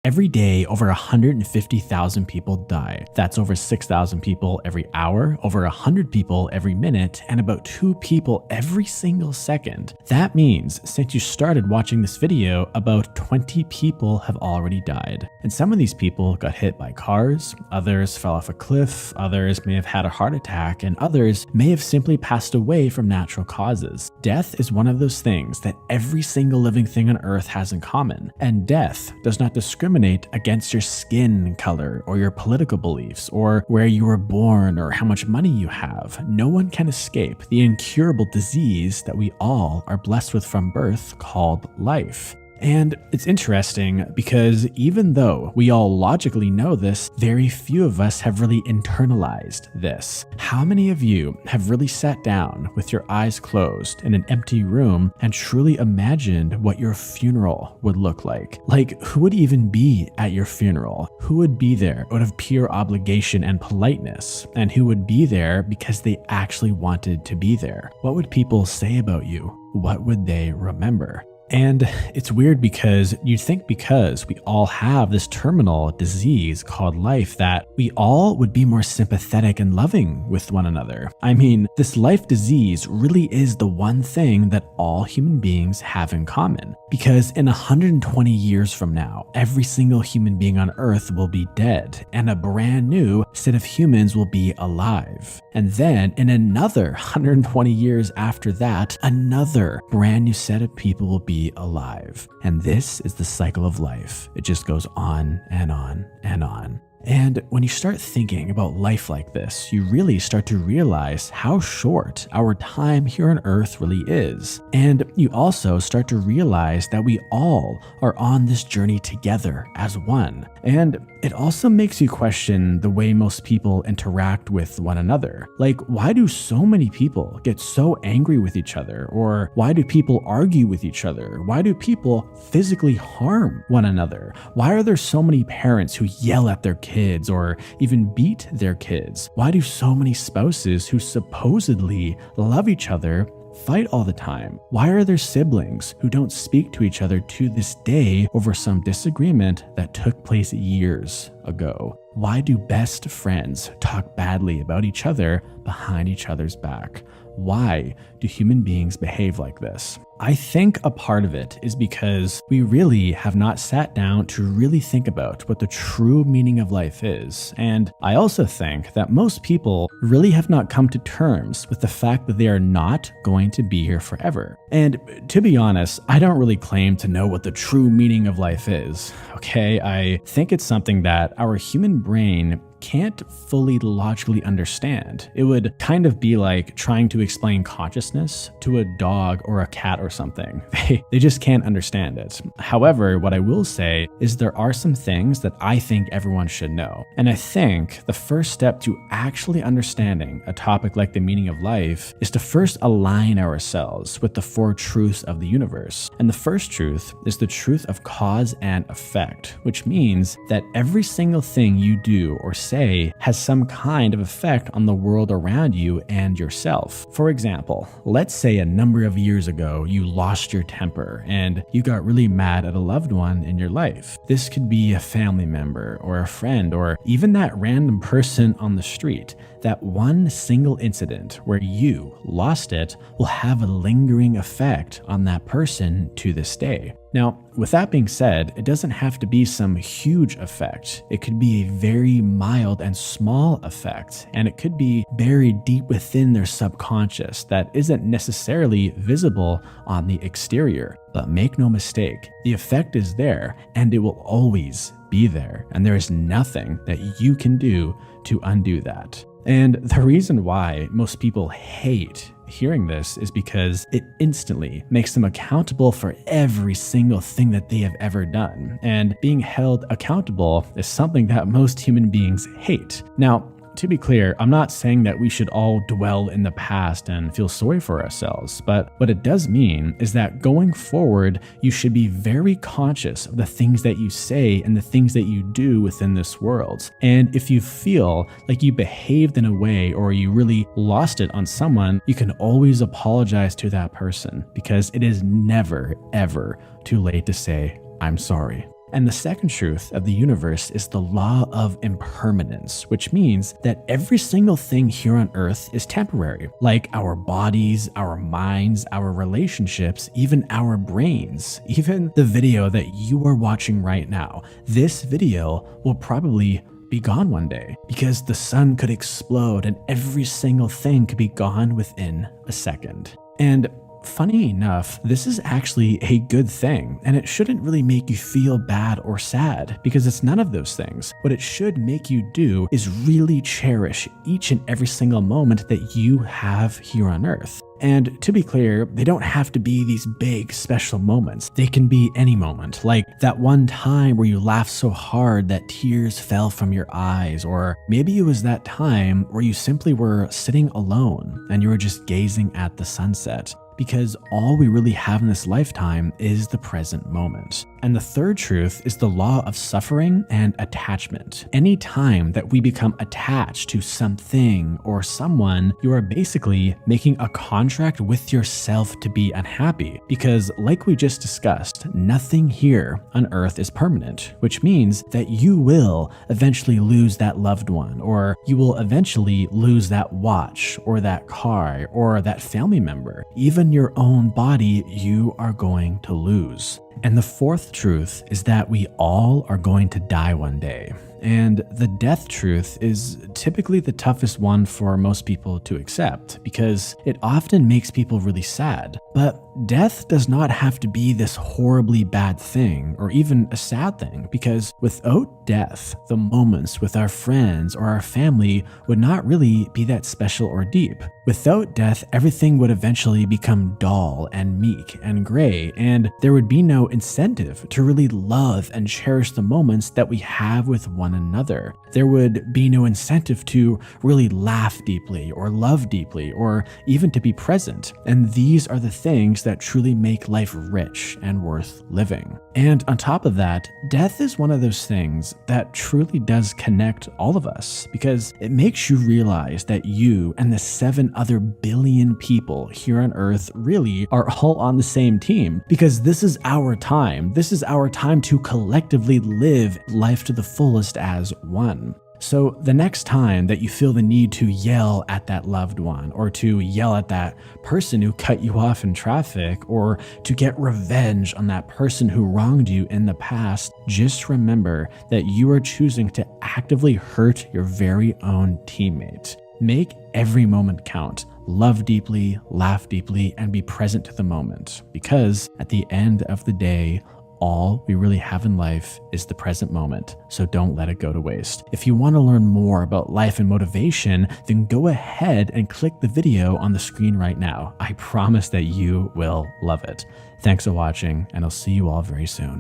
Every day, over 150,000 people die. That's over 6,000 people every hour, over 100 people every minute, and about 2 people every single second. That means since you started watching this video, about 20 people have already died. And some of these people got hit by cars, others fell off a cliff, others may have had a heart attack, and others may have simply passed away from natural causes. Death is one of those things that every single living thing on Earth has in common, and death does not discriminate against your skin color or your political beliefs or where you were born or how much money you have. No one can escape the incurable disease that we all are blessed with from birth called life. And it's interesting because even though we all logically know this, very few of us have really internalized this. How many of you have really sat down with your eyes closed in an empty room and truly imagined what your funeral would look like? Like, who would even be at your funeral? Who would be there out of pure obligation and politeness? And who would be there because they actually wanted to be there? What would people say about you? What would they remember? And it's weird because you'd think because we all have this terminal disease called life that we all would be more sympathetic and loving with one another. I mean, this life disease really is the one thing that all human beings have in common. Because in 120 years from now, every single human being on Earth will be dead and a brand new set of humans will be alive. And then in another 120 years after that, another brand new set of people will be alive. And this is the cycle of life. It just goes on and on and on. And when you start thinking about life like this, you really start to realize how short our time here on Earth really is. And you also start to realize that we all are on this journey together as one. And it also makes you question the way most people interact with one another. Like, why do so many people get so angry with each other? Or why do people argue with each other? Why do people physically harm one another? Why are there so many parents who yell at their kids or even beat their kids? Why do so many spouses who supposedly love each other fight all the time? Why are there siblings who don't speak to each other to this day over some disagreement that took place years ago? Why do best friends talk badly about each other behind each other's back? Why do human beings behave like this? I think a part of it is because we really have not sat down to really think about what the true meaning of life is. And I also think that most people really have not come to terms with the fact that they are not going to be here forever. And to be honest, I don't really claim to know what the true meaning of life is. Okay, I think it's something that our human brain can't fully logically understand. It would kind of be like trying to explain consciousness to a dog or a cat or something. They just can't understand it. However, what I will say is there are some things that I think everyone should know. And I think the first step to actually understanding a topic like the meaning of life is to first align ourselves with the 4 truths of the universe. And the first truth is the truth of cause and effect, which means that every single thing you do or say has some kind of effect on the world around you and yourself. For example, let's say a number of years ago you lost your temper and you got really mad at a loved one in your life. This could be a family member or a friend or even that random person on the street. That one single incident where you lost it will have a lingering effect on that person to this day. Now, with that being said, it doesn't have to be some huge effect. It could be a very mild and small effect, and it could be buried deep within their subconscious that isn't necessarily visible on the exterior. But make no mistake, the effect is there, and it will always be there, and there is nothing that you can do to undo that. And the reason why most people hate hearing this is because it instantly makes them accountable for every single thing that they have ever done. And being held accountable is something that most human beings hate. Now, to be clear, I'm not saying that we should all dwell in the past and feel sorry for ourselves, but what it does mean is that going forward, you should be very conscious of the things that you say and the things that you do within this world. And if you feel like you behaved in a way or you really lost it on someone, you can always apologize to that person because it is never, ever too late to say, I'm sorry. And the second truth of the universe is the law of impermanence, which means that every single thing here on Earth is temporary, like our bodies, our minds, our relationships, even our brains, even the video that you are watching right now. This video will probably be gone one day because the sun could explode and every single thing could be gone within a second. And funny enough, this is actually a good thing, and it shouldn't really make you feel bad or sad because it's none of those things. What it should make you do is really cherish each and every single moment that you have here on Earth. And to be clear, they don't have to be these big special moments. They can be any moment, like that one time where you laughed so hard that tears fell from your eyes, or maybe it was that time where you simply were sitting alone and you were just gazing at the sunset. Because all we really have in this lifetime is the present moment. And the third truth is the law of suffering and attachment. Any time that we become attached to something or someone, you are basically making a contract with yourself to be unhappy. Because like we just discussed, nothing here on Earth is permanent, which means that you will eventually lose that loved one, or you will eventually lose that watch, or that car, or that family member. Even your own body, you are going to lose. And the fourth truth is that we all are going to die one day. And the death truth is typically the toughest one for most people to accept because it often makes people really sad. But death does not have to be this horribly bad thing or even a sad thing, because without death, the moments with our friends or our family would not really be that special or deep. Without death, everything would eventually become dull and meek and gray, and there would be no incentive to really love and cherish the moments that we have with one another. There would be no incentive to really laugh deeply or love deeply or even to be present. And these are the things that truly make life rich and worth living. And on top of that, death is one of those things that truly does connect all of us because it makes you realize that you and the 7 other billion people here on Earth really are all on the same team, because this is our time. This is our time to collectively live life to the fullest as one. So the next time that you feel the need to yell at that loved one, or to yell at that person who cut you off in traffic, or to get revenge on that person who wronged you in the past, just remember that you are choosing to actively hurt your very own teammate. Make every moment count. Love deeply, laugh deeply, and be present to the moment, because at the end of the day, all we really have in life is the present moment, so don't let it go to waste. If you want to learn more about life and motivation, then go ahead and click the video on the screen right now. I promise that you will love it. Thanks for watching, and I'll see you all very soon.